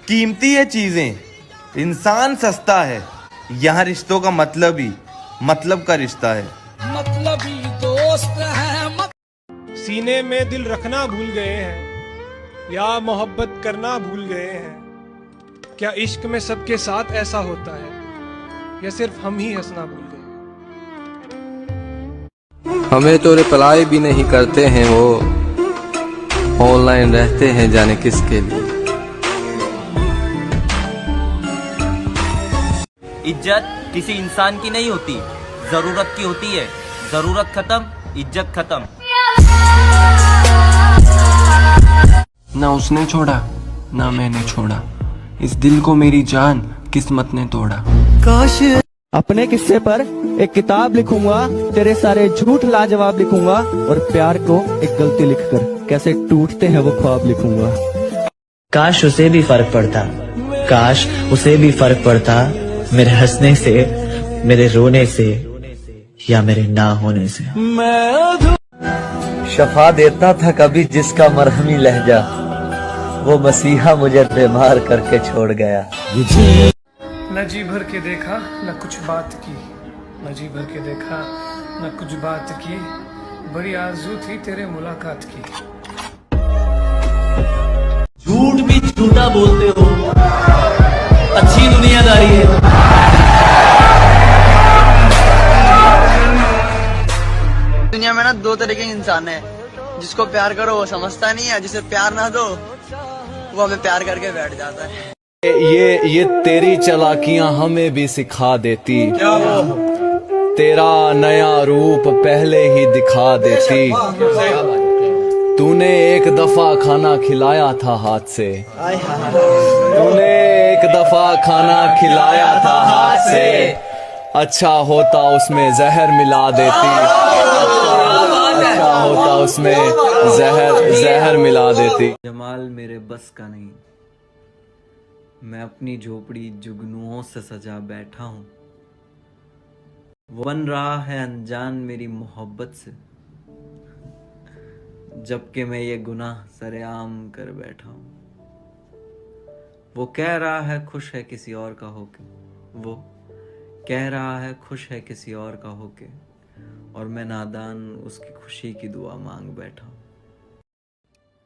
कीमती है चीजें, इंसान सस्ता है। यहाँ रिश्तों का मतलब ही मतलब का रिश्ता है। मतलबी दोस्त है। सीने में दिल रखना भूल गए हैं या मोहब्बत करना भूल गए हैं। क्या इश्क में सबके साथ ऐसा होता है या सिर्फ हम ही हंसना भूल गए? हमें तो रिप्लाई भी नहीं करते हैं वो, ऑनलाइन रहते हैं जाने किसके लिए। इज्जत किसी इंसान की नहीं होती, जरूरत की होती है। जरूरत खत्म, इज्जत खत्म। ना उसने छोड़ा ना मैंने छोड़ा, इस दिल को मेरी जान किस्मत ने तोड़ा। काश अपने किस्से पर एक किताब लिखूंगा, तेरे सारे झूठ लाजवाब लिखूंगा, और प्यार को एक गलती लिखकर कैसे टूटते हैं वो ख्वाब लिखूंगा। काश उसे भी फर्क पड़ता, काश उसे भी फर्क पड़ता, मेरे हंसने से, मेरे रोने से, या मेरे ना होने से। शफा देता था कभी जिसका मरहमी लहजा, वो मसीहा मुझे बीमार करके छोड़ गया। न जी भर के देखा न कुछ बात की, न जी भर के देखा न कुछ बात की, बड़ी आरज़ू थी तेरे मुलाकात की। झूठ भी झूठा बोलते हो, अच्छी दुनियादारी है। दुनिया में ना दो तरह के इंसान है, जिसको प्यार करो वो समझता नहीं है, जिसे प्यार ना दो वो हमें प्यार करके बैठ जाता है। ये तेरी चालाकियां हमें भी सिखा देती, तेरा नया रूप पहले ही दिखा देती। तूने एक दफा खाना खिलाया था हाथ से, तूने एक दफा खाना खिलाया था हाथ से, अच्छा होता उसमें जहर मिला देती, अच्छा होता उसमें जहर मिला देती। जमाल मेरे बस का नहीं, मैं अपनी झोपड़ी जुगनुओं से सजा बैठा हूँ। वो बन रहा है अनजान मेरी मोहब्बत से, जबकि मैं ये गुनाह सरेआम कर बैठा हूँ। वो कह रहा है खुश है किसी और का होके, वो कह रहा है खुश है किसी और का होके, और मैं नादान उसकी खुशी की दुआ मांग बैठा हूँ।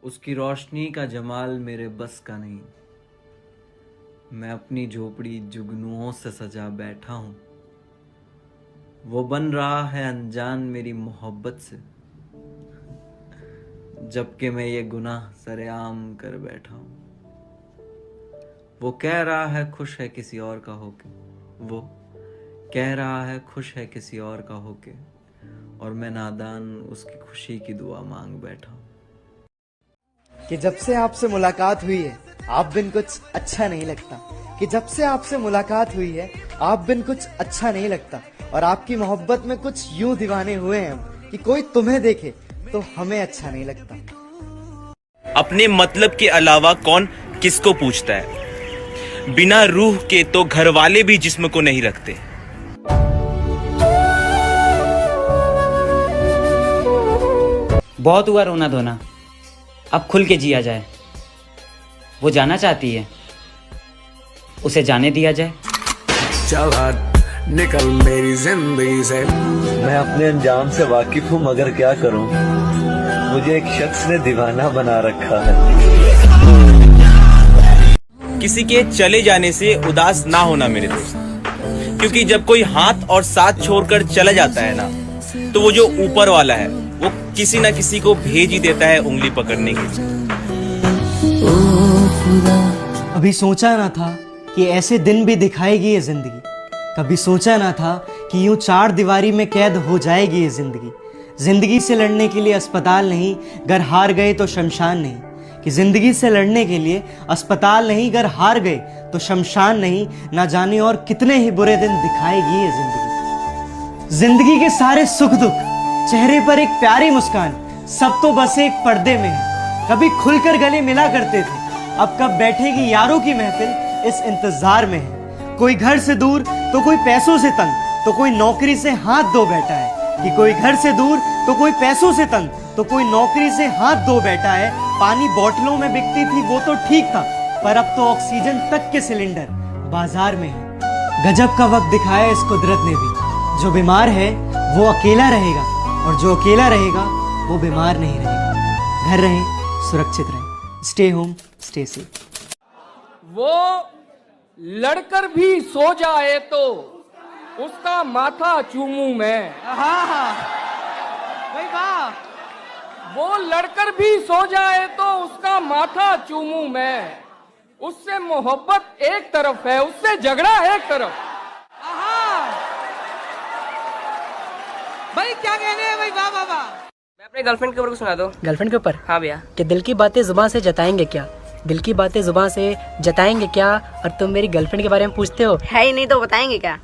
उसकी रोशनी का जमाल मेरे बस का नहीं, मैं अपनी झोपड़ी जुगनुओं से सजा बैठा हूँ। वो बन रहा है अनजान मेरी मोहब्बत से, जबकि मैं ये गुनाह सरेआम कर बैठा हूँ। वो कह रहा है खुश है किसी और का होके, वो कह रहा है खुश है किसी और का होके, और मैं नादान उसकी खुशी की दुआ मांग बैठा हूँ। कि जब से आपसे मुलाकात हुई है आप बिन कुछ अच्छा नहीं लगता, कि जब से आपसे मुलाकात हुई है आप बिन कुछ अच्छा नहीं लगता, और आपकी मोहब्बत में कुछ यूं दीवाने हुए हैं हम कि कोई तुम्हें देखे तो हमें अच्छा नहीं लगता। अपने मतलब के अलावा कौन किसको पूछता है, बिना रूह के तो घर वाले भी जिस्म को नहीं रखते। बहुत हुआ रोना धोना, अब खुल के जिया जाए। वो जाना चाहती है, उसे जाने दिया जाए। चल निकल मेरी जिंदगी से। मैं अपने अंजाम से वाकिफ हूँ मगर क्या करूँ, मुझे एक शख्स ने दीवाना बना रखा है। किसी के चले जाने से उदास ना होना मेरे दोस्त, क्योंकि जब कोई हाथ और साथ छोड़कर चला जाता है ना, तो वो जो ऊपर वाला है वो किसी ना किसी को भेज ही देता है उंगली पकड़ने के लिए। अभी सोचा ना था कि ऐसे दिन भी दिखाएगी ये जिंदगी, कभी सोचा ना था कि यूं चार दीवारी में कैद हो जाएगी ये जिंदगी। जिंदगी से लड़ने के लिए अस्पताल नहीं, घर हार गए तो शमशान नहीं। कि जिंदगी से लड़ने के लिए अस्पताल नहीं, घर हार गए तो शमशान नहीं। ना जाने और कितने ही बुरे दिन दिखाएगी ये जिंदगी। जिंदगी के सारे सुख दुख, चेहरे पर एक प्यारी मुस्कान, सब तो बस एक पर्दे में है। कभी खुलकर गले मिला करते थे, अब कब बैठेगी यारों की महफिल, इस इंतजार में है। कोई घर से दूर तो कोई पैसों से तंग, तो कोई नौकरी से हाथ धो बैठा है। कि कोई घर से दूर तो कोई पैसों से तंग, तो कोई नौकरी से हाथ धो बैठा है। पानी बोतलों में बिकती थी वो तो ठीक था, पर अब तो ऑक्सीजन तक के सिलेंडर बाजार में है। गजब का वक्त दिखाया इस कुदरत ने भी। जो बीमार है वो अकेला रहेगा और जो अकेला रहेगा वो बीमार नहीं रहेगा। घर रहें, सुरक्षित रहें। Stay home, stay safe. वो लड़कर भी सो जाए तो उसका माथा चूमूं मैं। वो लड़कर भी सो जाए तो उसका माथा चूमूं मैं। उससे मोहब्बत एक तरफ है, उससे झगड़ा एक तरफ। भाई क्या कहने हैं भाई, वाह वाह वाह। मैं अपने गर्लफ्रेंड के ऊपर सुना दो। गर्लफ्रेंड के ऊपर? हाँ भैया। कि दिल की बातें जुबान से जताएंगे क्या, दिल की बातें जुबान से जताएंगे क्या, और तुम मेरी गर्लफ्रेंड के बारे में पूछते हो। है ही नहीं तो बताएंगे क्या।